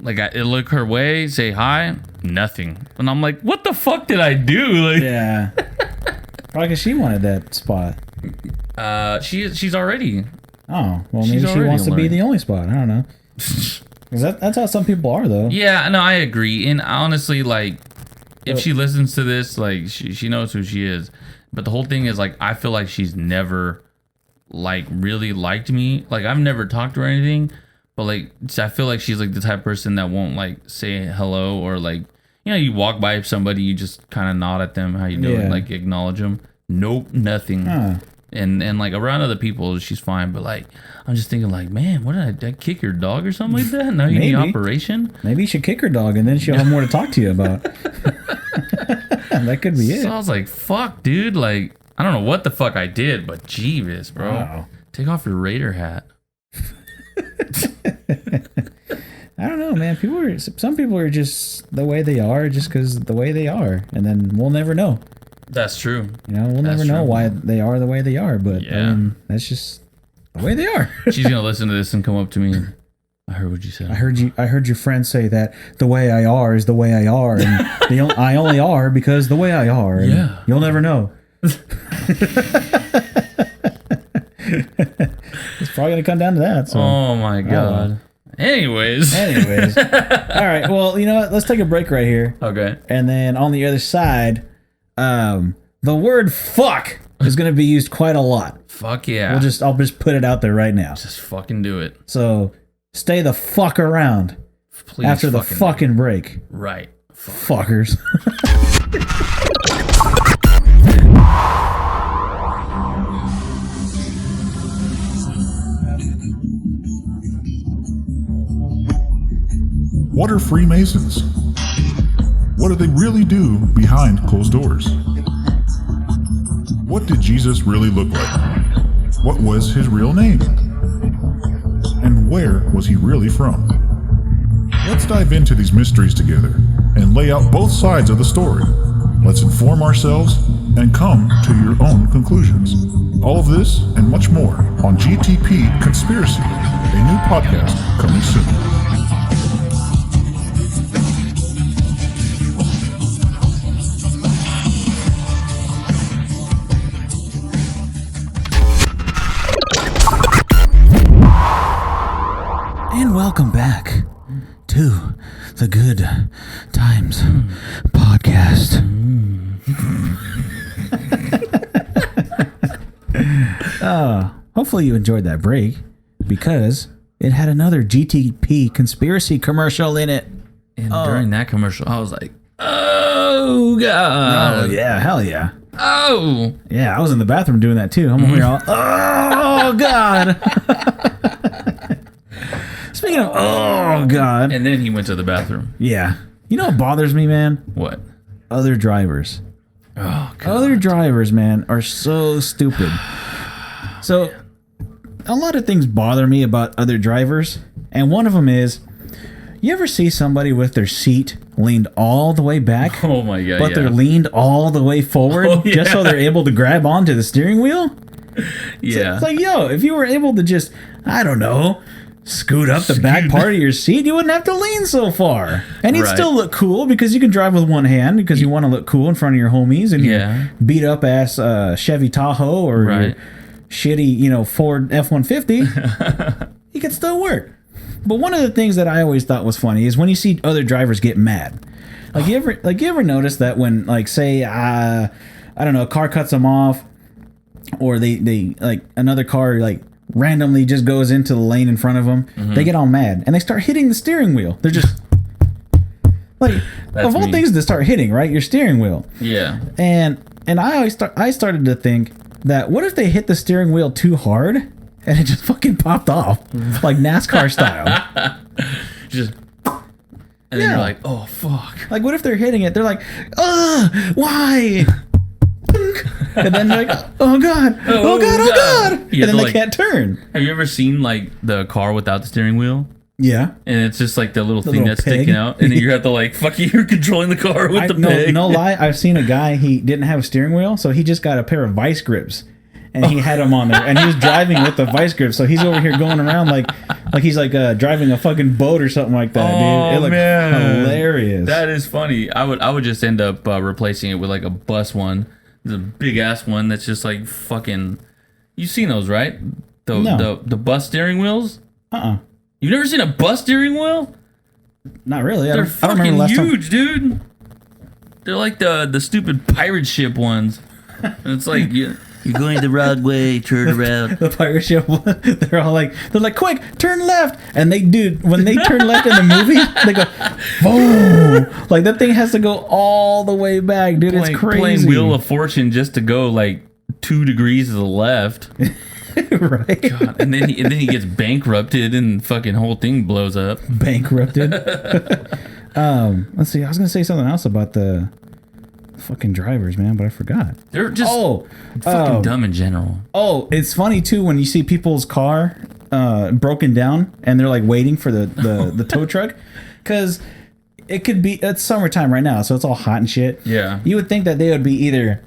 Like I look her way, say hi, nothing, and I'm like, what the fuck did I do? Like, Yeah. Probably because she wanted that spot. she's already. Oh, well, She's maybe she already wants to be alone. the only spot. I don't know. 'Cause that's how some people are, though. Yeah, no, I agree. And honestly, like, if she listens to this, like, she knows who she is. But the whole thing is, like, I feel like she's never, like, really liked me. Like, I've never talked to her or anything. But, like, I feel like she's, like, the type of person that won't, like, say hello or, like, you know, you walk by somebody, you just kind of nod at them, how you doing, Yeah. like, acknowledge them. Nope, nothing. Huh. And like around other people, she's fine. But like, I'm just thinking like, man, what did I kick your dog or something like that? Now you need Maybe. operation. Maybe you should kick her dog, and then she'll have more to talk to you about. That could be it. So I was like, fuck, dude. Like, I don't know what the fuck I did, but Jeeves, bro. Wow. Take off your Raider hat. I don't know, man. Some people are just the way they are, just because the way they are, and then we'll never know. That's true. You know, we'll never That's know true. why they are the way they are. But Yeah. I mean, that's just the way they are. She's gonna listen to this and come up to me. And, I heard what you said. I heard your friend say that the way I are is the way I are, and I only are because the way I are. And Yeah. you'll never know. It's probably gonna come down to that. So. Oh my god. Anyways. Anyways, all right. Well, you know what? Let's take a break right here, Okay. and then on the other side, the word "fuck" is gonna be used quite a lot. Fuck yeah. I'll just put it out there right now. Just fucking do it. So stay the fuck around Please. after the fucking break, Right. fuckers. What are Freemasons? What do they really do behind closed doors? What did Jesus really look like? What was his real name? And where was he really from? Let's dive into these mysteries together and lay out both sides of the story. Let's inform ourselves and come to your own conclusions. All of this and much more on GTP Conspiracy, a new podcast coming soon. And welcome back to the Good Times Podcast. Hopefully you enjoyed that break because it had another GTP conspiracy commercial in it. And during that commercial, I was like, oh god. Yeah, hell yeah. Oh. Yeah, I was in the bathroom doing that too. I'm over here all, oh god. Speaking of, oh god. And then he went to the bathroom. Yeah. You know what bothers me, man? What? Other drivers. Oh god. Other drivers, man, are so stupid. So, a lot of things bother me about other drivers, and one of them is, you ever see somebody with their seat leaned all the way back, Oh my god. but yeah. they're leaned all the way forward, Oh, just so yeah. they're able to grab onto the steering wheel? Yeah. It's like, yo, if you were able to just, I don't know, scoot up the back part of your seat, you wouldn't have to lean so far. And you'd Right. still look cool because you can drive with one hand because you want to look cool in front of your homies and Yeah. your beat up ass Chevy Tahoe or your Right. shitty, Ford F-150. You can still work. But one of the things that I always thought was funny is when you see other drivers get mad. Like you ever notice that when, like, say, I don't know, a car cuts them off, or they like another car like randomly just goes into the lane in front of them, they get all mad and they start hitting the steering wheel. They're just like, That's of all me. things to start hitting, right? Your steering wheel. Yeah. And I started to think that what if they hit the steering wheel too hard and it just fucking popped off like NASCAR style? Just. And then Yeah. you're like, oh fuck. Like, what if they're hitting it? They're like, ugh, why? and then they're like, oh god, oh god, oh god, and You have then to, they can't turn. Have you ever seen like the car without the steering wheel? Yeah. And it's just like the little thing little that's peg. sticking out, and then you have to like you're controlling the car with the peg. No lie, I've seen a guy, he didn't have a steering wheel, so he just got a pair of vice grips. And he had them on there, and he was driving with the vice grips. So he's over here going around like he's like driving a fucking boat or something like that, dude. It looked hilarious. That is funny. I would just end up replacing it with like a bus one, the big ass one that's just like fucking. You've seen those, right? The bus steering wheels. You've never seen a bus steering wheel? Not really. They're I don't fucking remember last time. huge, dude. They're like the stupid pirate ship ones. And it's like you're going the wrong way, turn around. The pirate ship, they're like, quick, turn left, and they do. When they turn left in the movie, they go, boom, like that thing has to go all the way back, dude. It's crazy. Playing Wheel of Fortune just to go like 2 degrees to the left, right? God, and then he gets bankrupted and fucking whole thing blows up. Bankrupted. Let's see. I was gonna say something else about the fucking drivers, man, but I forgot. They're just fucking dumb in general. Oh, it's funny too when you see people's car broken down and they're like waiting for the tow truck, because it could be, it's summertime right now, so it's all hot and shit. Yeah. You would think that they would be either,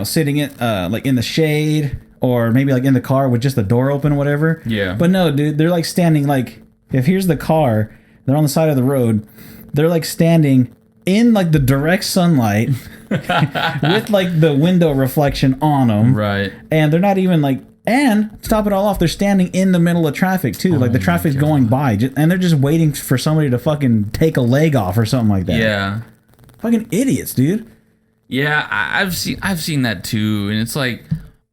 sitting in like in the shade or maybe like in the car with just the door open or whatever. Yeah. But no, dude, they're like standing like, if here's the car, they're on the side of the road, they're like standing in like the direct sunlight with like the window reflection on them. Right. And they're not even like, and to top it all off, they're standing in the middle of traffic too. Like the traffic's going by, and they're just waiting for somebody to fucking take a leg off or something like that. Yeah. Fucking idiots, dude. Yeah, I've seen that too, and it's like,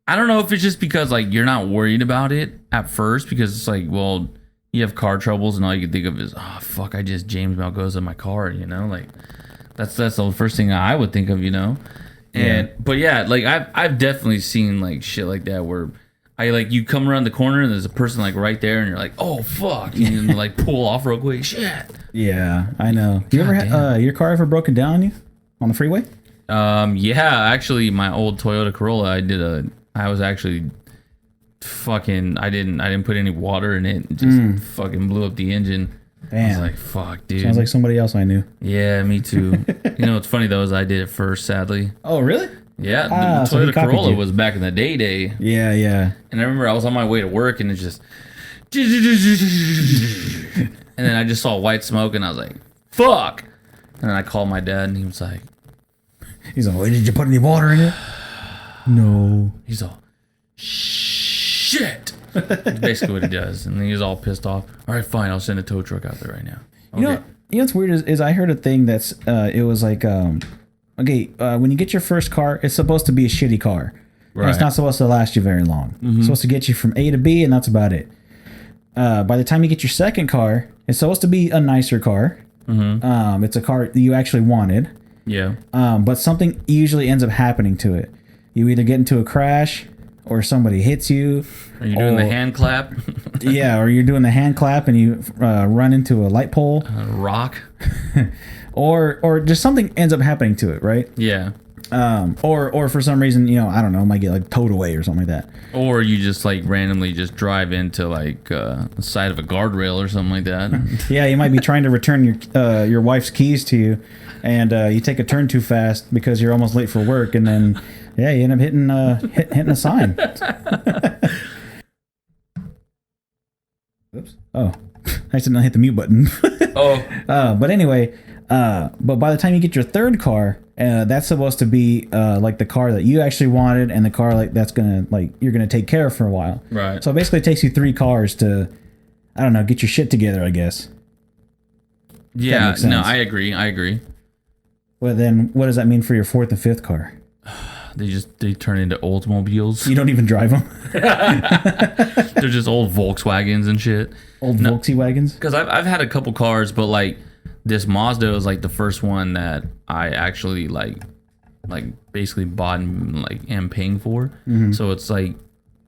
I don't know if it's just because like you're not worried about it at first, because it's like, well, you have car troubles and all you can think of is, oh fuck, I just James Malgoza my car, like that's the first thing I would think of, and but yeah, like I've definitely seen like shit like that where I like, you come around the corner and there's a person like right there and you're like, oh fuck, and you like pull off real quick. Shit. Yeah, I know. You ever had your car ever broken down on you on the freeway? Yeah, actually my old Toyota Corolla, I was actually fucking, I didn't put any water in it. It just fucking blew up the engine. Damn. I was like, fuck, dude. Sounds like somebody else I knew. Yeah, me too. What's funny though is I did it first, sadly. Oh, really? Yeah, the so he Toyota copied Corolla you. was back in the day. Yeah, yeah. And I remember I was on my way to work and it just and then I just saw white smoke and I was like, fuck. And then I called my dad and he was like, He's like, did you put any water in it? No. he's all, shit. That's basically what he does. And then he's all pissed off. All right, fine, I'll send a tow truck out there right now. Okay. You know what's weird is I heard a thing that's it was like when you get your first car, it's supposed to be a shitty car. And it's Right. not supposed to last you very long. It's supposed to get you from A to B, and that's about it. By the time you get your second car, it's supposed to be a nicer car. It's a car that you actually wanted. Yeah. But something usually ends up happening to it. You either get into a crash, or somebody hits you. Are you doing the hand clap? Yeah, or you're doing the hand clap and you run into a light pole. Rock? Or just something ends up happening to it, right? Yeah. Or for some reason, I don't know, it might get like towed away or something like that. Or you just like randomly just drive into like the side of a guardrail or something like that. Yeah, you might be trying to return your wife's keys to you, and you take a turn too fast because you're almost late for work, and then you end up hitting a sign. Oops. Oh, I accidentally hit the mute button. But anyway, but by the time you get your third car, that's supposed to be like the car that you actually wanted, and the car like that's gonna you're gonna take care of for a while. Right. So it basically takes you 3 cars to, I don't know, get your shit together, I guess. Yeah, makes no, sense. I agree. Well, then what does that mean for your 4th and 5th car? They turn into Oldsmobiles. You don't even drive them? They're just old Volkswagens and shit. Old Volkswagens? Because I've had a couple cars, but like this Mazda was like the first one that I actually like basically bought and like am paying for. So it's like,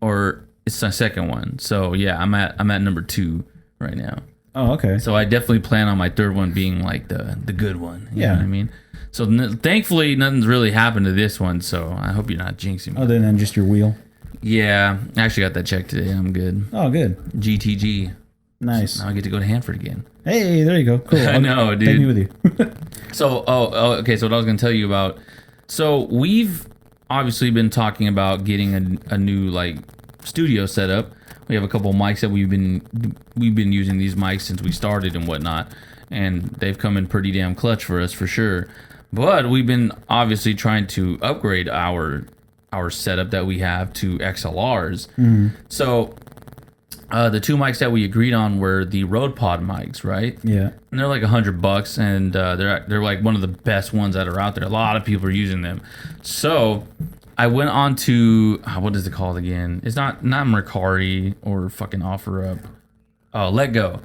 or it's my second one. So yeah, I'm at number 2 right now. Oh, okay. So I definitely plan on my third one being like the good one. You Yeah. know what I mean? So thankfully nothing's really happened to this one. So I hope you're not jinxing me. Other than just your wheel. Yeah, I actually got that checked today. I'm good. Oh, good. GTG. Nice. Now I get to go to Hanford again. Hey, there you go. Cool. I know, dude. Take me with you. So, okay. So what I was gonna tell you about. So we've obviously been talking about getting a new like studio setup. We have a couple of mics that we've been using these mics since we started and whatnot, and they've come in pretty damn clutch for us for sure. But we've been obviously trying to upgrade our setup that we have to XLRs. So the two mics that we agreed on were the Rode Pod mics, right? Yeah. And they're like $100, and they're like one of the best ones that are out there. A lot of people are using them. So I went on to what is it called again? It's not Mercari or fucking OfferUp. Oh, Let Go.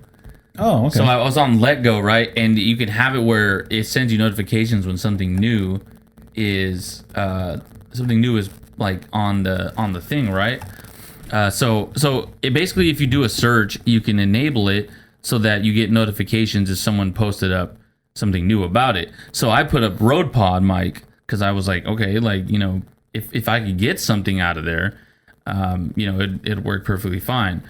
Oh, okay. So I was on Let Go, right? And you can have it where it sends you notifications when something new is like on the thing, right? So it basically, if you do a search, you can enable it so that you get notifications if someone posted up something new about it. So I put up Rode Pod mic because I was like, okay, like, you know, if I could get something out of there, you know, it'd work perfectly fine.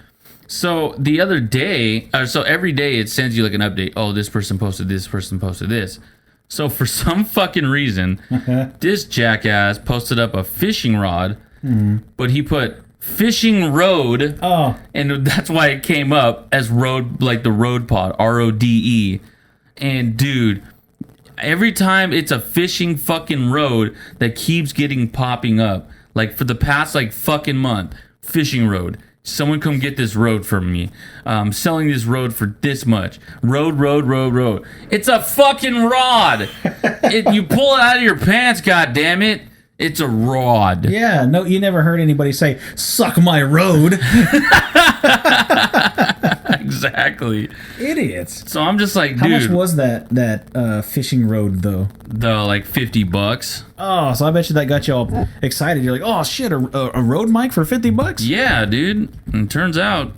So the other day, so every day it sends you like an update. Oh, this person posted this, person posted this. So for some fucking reason, this jackass posted up a fishing rod, but he put fishing road. Oh. And that's why it came up as road, like the Rode Pod, RODE. And dude, every time it's a fishing fucking road that keeps popping up, like for the past like fucking month, fishing road. Someone come get this road from me. Selling this road for this much. Road. It's a fucking rod. You pull it out of your pants, goddammit. It's a rod. Yeah, no, you never heard anybody say, suck my road. Exactly. Idiots. So I'm just like, How dude. much was that fishing road, though? Like $50. Oh, so I bet you that got you all excited. You're like, oh, shit, a road mic for $50? Yeah, dude. And turns out,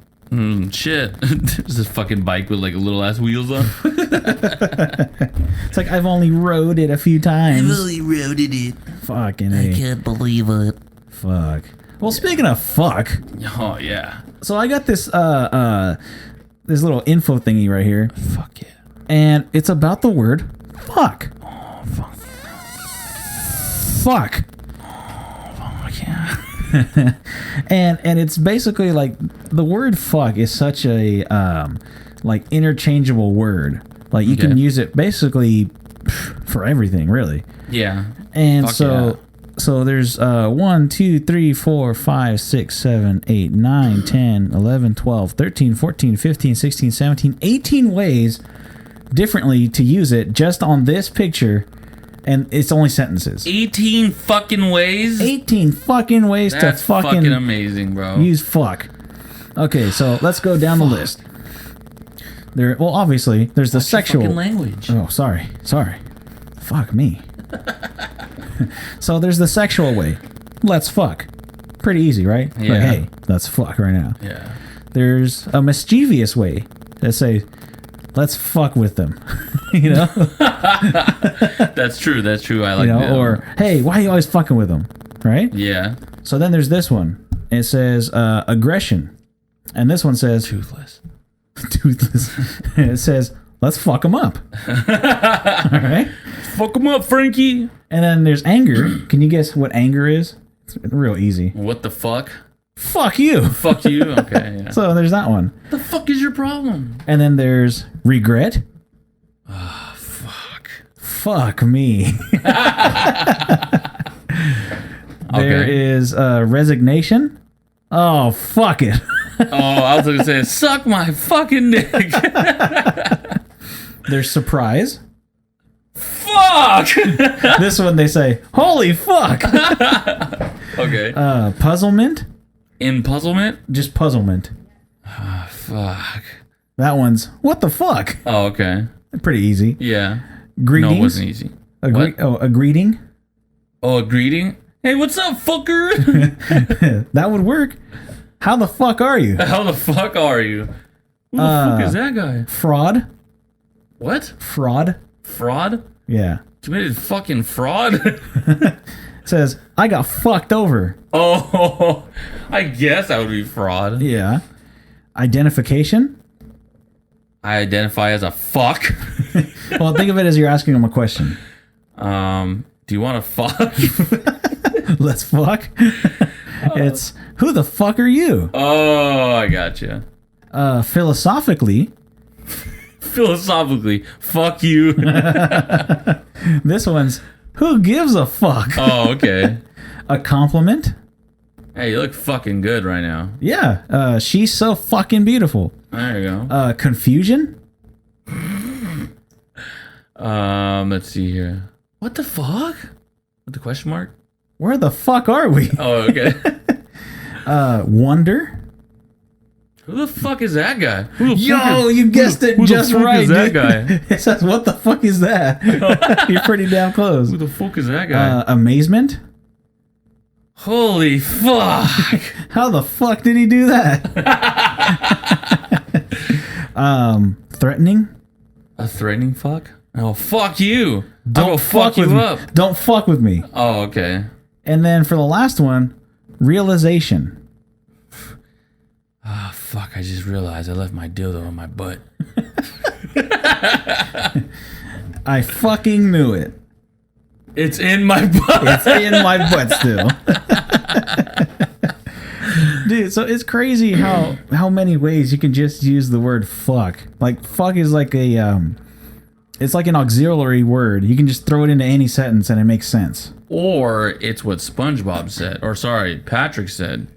shit. There's this fucking bike with like little ass wheels on. It's like, I've only rode it a few times. really roaded it. Fucking A. Can't believe it. Fuck. Well, speaking of fuck, Oh, yeah. so I got this this little info thingy right here, Fuck yeah. and it's about the word fuck. Oh, fuck. Fuck. Fuck yeah. And it's basically like the word fuck is such a like interchangeable word. Like you can Okay. use it basically for everything, really. Yeah. And Fuck so there's 1, 2, 3, 4, 5, 6, 7, 8, 9, 10, 11, 12, 13, 14, 15, 16, 17, 18 ways differently to use it just on this picture, and it's only sentences. 18 fucking ways? 18 fucking ways That's to fucking amazing, bro. use fuck. Okay, so let's go down the list. Well, obviously, there's the sexual fucking language. Oh, sorry. Fuck me. So there's the sexual way. Let's fuck. Pretty easy, right? Like, Yeah. hey, let's fuck right now. Yeah. There's a mischievous way that say, let's fuck with them. You know? That's true. I like You know, that. or hey, why are you always fucking with them? Right? Yeah. So then there's this one. It says aggression. And this one says Toothless. toothless. It says, let's fuck them up. All right? Fuck him up, Frankie. And then there's anger. Can you guess what anger is? It's real easy. What the fuck? Fuck you. Fuck you. Okay. Yeah. So there's that one. What the fuck is your problem? And then there's regret. Fuck. Fuck me. There Okay. is resignation. Oh, fuck it. Oh, I was gonna say, suck my fucking dick. There's surprise. Fuck. This one they say, holy fuck. Okay. Puzzlement. In puzzlement. Just puzzlement. Fuck. That one's, what the fuck? Oh, okay. Pretty easy. Yeah. Greetings. No, it wasn't easy. A What? a greeting. Oh, a greeting. Hey, what's up, fucker? That would work. How the fuck are you? How the fuck are you? Who the fuck is that guy? Fraud. What? Fraud. Fraud? Yeah. Committed fucking fraud? Says, I got fucked over. Oh, I guess that would be fraud. Yeah. Identification. I identify as a fuck. Well, think of it as you're asking them a question. Do you want to fuck? Let's fuck. It's, who the fuck are you? Oh, I gotcha. Philosophically, Philosophically, fuck you. this one's, who gives a fuck? Oh, okay. A compliment. Hey, you look fucking good right now. Yeah. She's so fucking beautiful. There you go. Confusion. Let's see here. What the fuck? With the question mark? Where the fuck are we? Oh, okay. Wonder. Who the fuck is that guy? Who the fuck Yo, is- you guessed it who the just fuck right, is that dude. guy? It says, what the fuck is that? You're pretty damn close. Who the fuck is that guy? Amazement. Holy fuck! How the fuck did he do that? Threatening. A threatening fuck? Oh, fuck you! I Don't will fuck with you me. up. Don't fuck with me. Oh, okay. And then for the last one, realization. Oh, fuck! I just realized I left my dildo in my butt. I fucking knew it. It's in my butt. It's in my butt still. Dude, so it's crazy how many ways you can just use the word fuck. Like fuck is like a it's like an auxiliary word. You can just throw it into any sentence and it makes sense. Or it's what SpongeBob said. Or sorry, Patrick said.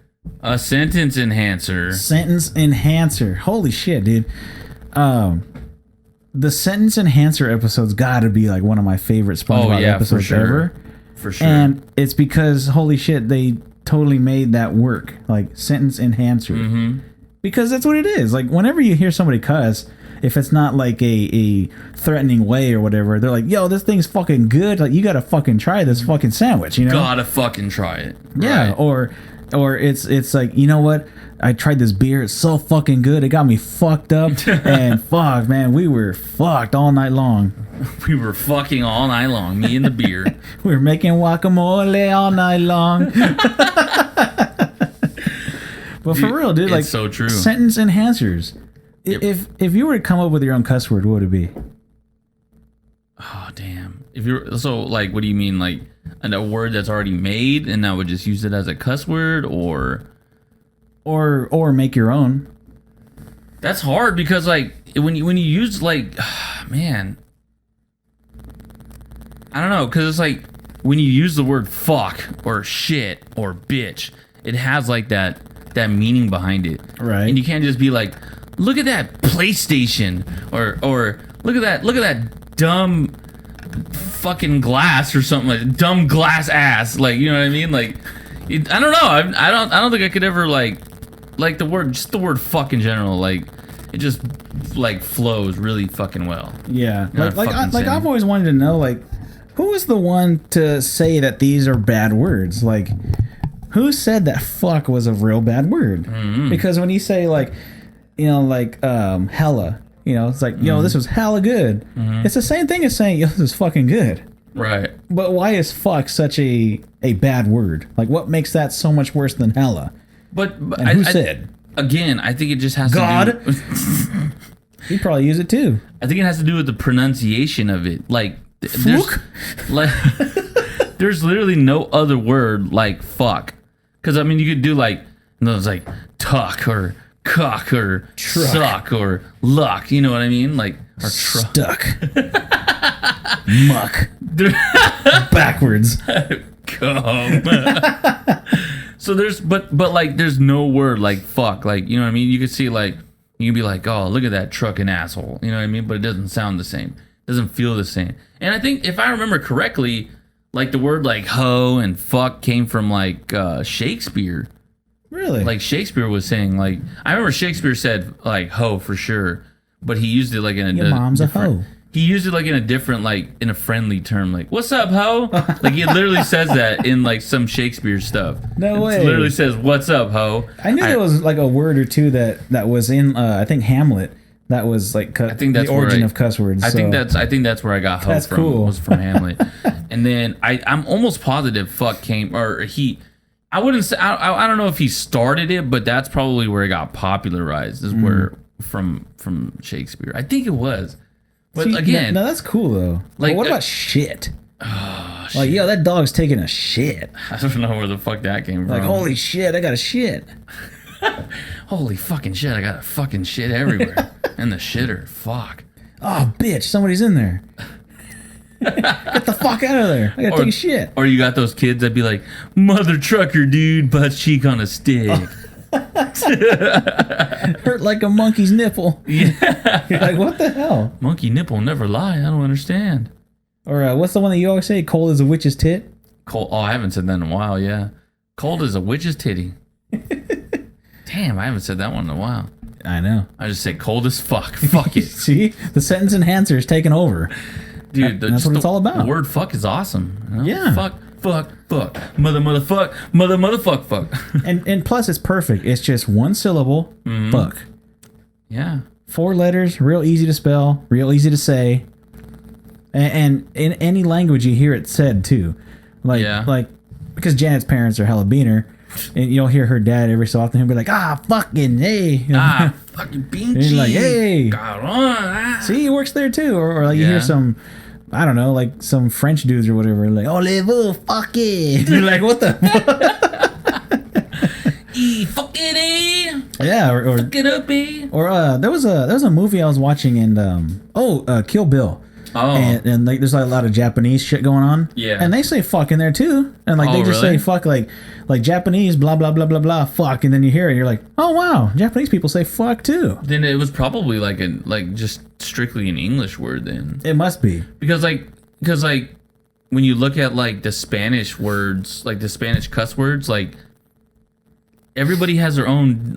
A sentence enhancer. Sentence enhancer. Holy shit, dude. The sentence enhancer episode's gotta be like one of my favorite SpongeBob episodes for sure. ever. For sure. And it's because holy shit, they totally made that work. Like sentence enhancer. Mm-hmm. Because that's what it is. Like whenever you hear somebody cuss, if it's not like a threatening way or whatever, they're like, yo, this thing's fucking good. Like you gotta fucking try this fucking sandwich, you know? Gotta fucking try it. Yeah. Right. Or it's like, you know what? I tried this beer. It's so fucking good. It got me fucked up. And fuck, man, we were fucked all night long. We were fucking all night long, me and the beer. We were making guacamole all night long. But for real, dude, it's like so true. Sentence enhancers. If you were to come up with your own cuss word, what would it be? Oh damn! If you're so like, what do you mean like a word that's already made, and I would just use it as a cuss word, or make your own? that's hard because like when you use like, man, I don't know because it's like when you use the word fuck or shit or bitch, it has like that meaning behind it, Right. And you can't just be like, look at that PlayStation or look at that dumb fucking glass or something like dumb glass ass, like, you know what I mean? Like I don't know. I don't think I could ever like the word fuck in general, like it just like flows really fucking well. Yeah. You know what I'm fucking saying? I've always wanted to know, like, who is the one to say that these are bad words? Like, who said that fuck was a real bad word? Mm-hmm. Because when you say like, you know, like hella, you know, it's like, Mm-hmm. yo, this was hella good. It's the same thing as saying, yo, this is fucking good. Right. But why is fuck such a bad word? Like, what makes that so much worse than hella? But And who said? Again, I think it just has God? to do. He'd probably use it too. I think it has to do with the pronunciation of it. Like, there's Fuck? like there's literally no other word like fuck. Because I mean, you could do like those like tuck or cuck or Truck. suck or luck. You know what I mean? Like or truck. Stuck. Muck. Backwards. Come. So there's but like there's no word like fuck, like, you know what I mean? You could see like you can be like, oh, look at that trucking asshole, you know what I mean? But it doesn't sound the same, it doesn't feel the same. And I think if I remember correctly, like the word like hoe and fuck came from like Shakespeare. Really? Like Shakespeare was saying, like, I remember Shakespeare said like hoe for sure, but he used it like in a Your mom's a different- hoe. he used it like in a different, like in a friendly term, like "What's up, ho?" Like he literally says that in like some Shakespeare stuff. No way. It literally says "What's up, ho?" I knew there was like a word or two that was in I think Hamlet that was like I think that's the origin where of cuss words. I think that's where I got ho That's from. cool. Was from Hamlet, and then I'm almost positive fuck came or he. I wouldn't say I don't know if he started it, but that's probably where it got popularized. Is where from Shakespeare. I think it was. But See, again, no, that's cool though. Like, Like, what about shit? Like, yo, that dog's taking a shit. I don't know where the fuck that came from. Like, holy shit, I got a shit. Holy fucking shit! I got a fucking shit everywhere in the shitter. Fuck. Oh, bitch, somebody's in there. Get the fuck out of there. I gotta take a shit. Or you got those kids that be like, "Mother trucker, dude, butt cheek on a stick." Hurt like a monkey's nipple. Yeah. You're like, what the hell? Monkey nipple never lie. I don't understand. Or what's the one that you always say? Cold as a witch's tit? Cold. Oh, I haven't said that in a while. Yeah. Cold as a witch's titty. Damn, I haven't said that one in a while. I know. I just say cold as fuck. Fuck it. See? The sentence enhancer is taking over. Dude, That's what it's all about. The word fuck is awesome. You know? Yeah. Fuck, motherfuck, motherfuck, fuck. And plus, it's perfect. It's just one syllable, fuck. Yeah. 4 letters, real easy to spell, real easy to say. And in any language you hear it said too. Like, Yeah. like because Janet's parents are hella beaner. And you'll hear her dad every so often. He'll be like, fucking, hey. You know? Fucking And pinche. he's like, hey. Cabrón. See, he works there too. Or like you Yeah. hear some, I don't know, like some French dudes or whatever. Like, oh, vous fuck it. You're like, what the Fuck it, eh? Yeah, or Fuck it up, eh? there was a movie I was watching and Kill Bill. Oh. And like there's like a lot of Japanese shit going on. Yeah. And they say fuck in there too. And like they Oh, just really? say fuck like Japanese blah blah blah blah blah fuck, and then you hear it and you're like, oh wow, Japanese people say fuck too. Then it was probably like just strictly an English word then. It must be. Because when you look at like the Spanish words, like the Spanish cuss words, like everybody has their own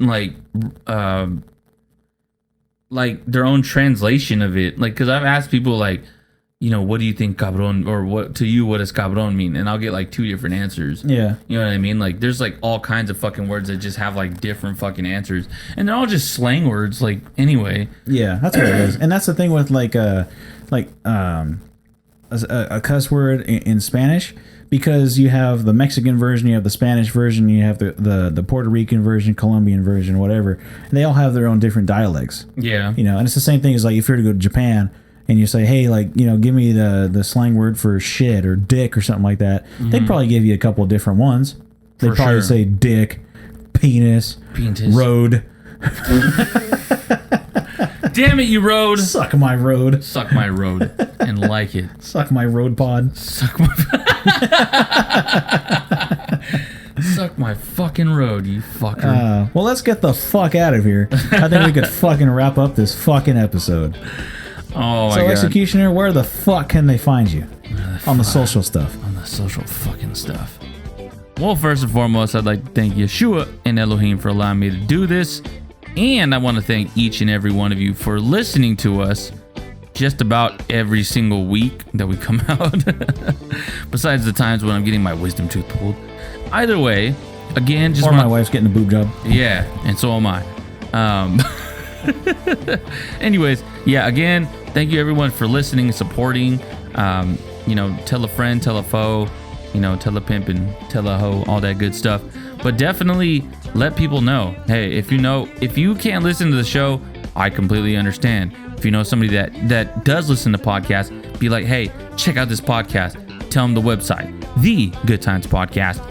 like their own translation of it. Like, cause I've asked people like, you know, what do you think cabron, or what to you, what does cabron mean? And I'll get like 2 different answers. Yeah. You know what I mean? Like there's like all kinds of fucking words that just have like different fucking answers. And they're all just slang words, like anyway. Yeah, that's what it is. And that's the thing with a cuss word in Spanish, because you have the Mexican version, you have the Spanish version, you have the Puerto Rican version, Colombian version, whatever. And they all have their own different dialects. Yeah. You know, and it's the same thing as like if you were to go to Japan and you say, hey, like, you know, give me the slang word for shit or dick or something like that. They'd probably give you a couple of different ones. They'd For probably sure. say dick, penis, road. Damn it, you road. Suck my road. Suck my road and like it. Suck my road pod. Suck my Suck my fucking road, you fucker. Well, let's get the fuck out of here. I think we could fucking wrap up this fucking episode. Oh my So, god. Executioner, where the fuck can they find you? On the social stuff. On the social fucking stuff. Well, first and foremost, I'd like to thank Yeshua and Elohim for allowing me to do this. And I want to thank each and every one of you for listening to us just about every single week that we come out. Besides the times when I'm getting my wisdom tooth pulled. Either way, again, just Or my wife's getting a boob job. Yeah, and so am I. Anyways, yeah, again, thank you everyone for listening and supporting. You know, tell a friend, tell a foe, you know, tell a pimp and tell a hoe, all that good stuff. But definitely let people know, hey, if you can't listen to the show, I completely understand. If you know somebody that does listen to podcasts, be like, hey, check out this podcast. Tell them the website, thegoodtimespodcast.com.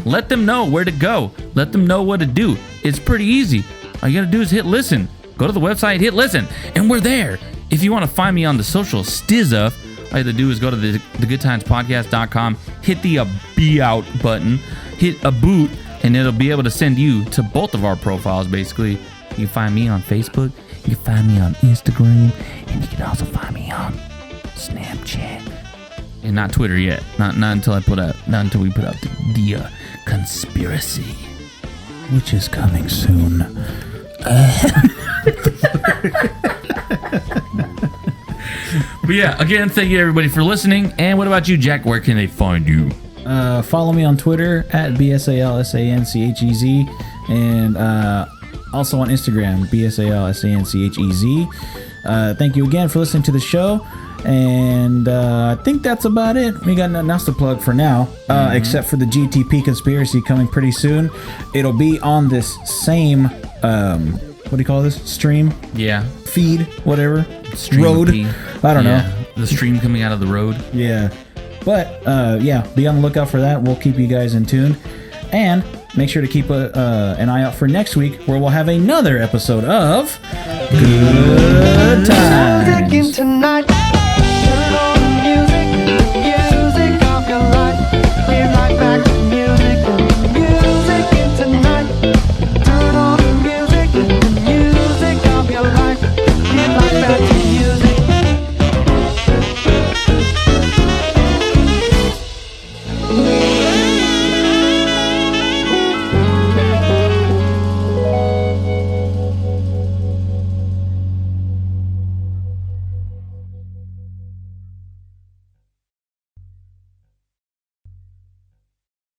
Let them know where to go. Let them know what to do. It's pretty easy. All you gotta do is hit listen. Go to the website, hit listen, and we're there. If you want to find me on the social stizza, all you have to do is go to thegoodtimespodcast.com, hit the be out button, hit a boot, and it'll be able to send you to both of our profiles, basically. You can find me on Facebook, you can find me on Instagram, and you can also find me on Snapchat. And not Twitter yet. Not until we put out the conspiracy, Which is coming soon. But yeah, again, thank you everybody for listening. And what about you, Jack? Where can they find you? Follow me on Twitter at BSALSANCHEZ and also on Instagram, BSALSANCHEZ. Thank you again for listening to the show. And I think that's about it. We got nothing else to plug for now, except for the GTP Conspiracy coming pretty soon. It'll be on this same, what do you call this? Stream? Yeah. Feed? Whatever. Stream Road? P. I don't know. The stream coming out of the road. Yeah. But, yeah, be on the lookout for that. We'll keep you guys in tune. And make sure to keep an eye out for next week, where we'll have another episode of Good Times. Tonight.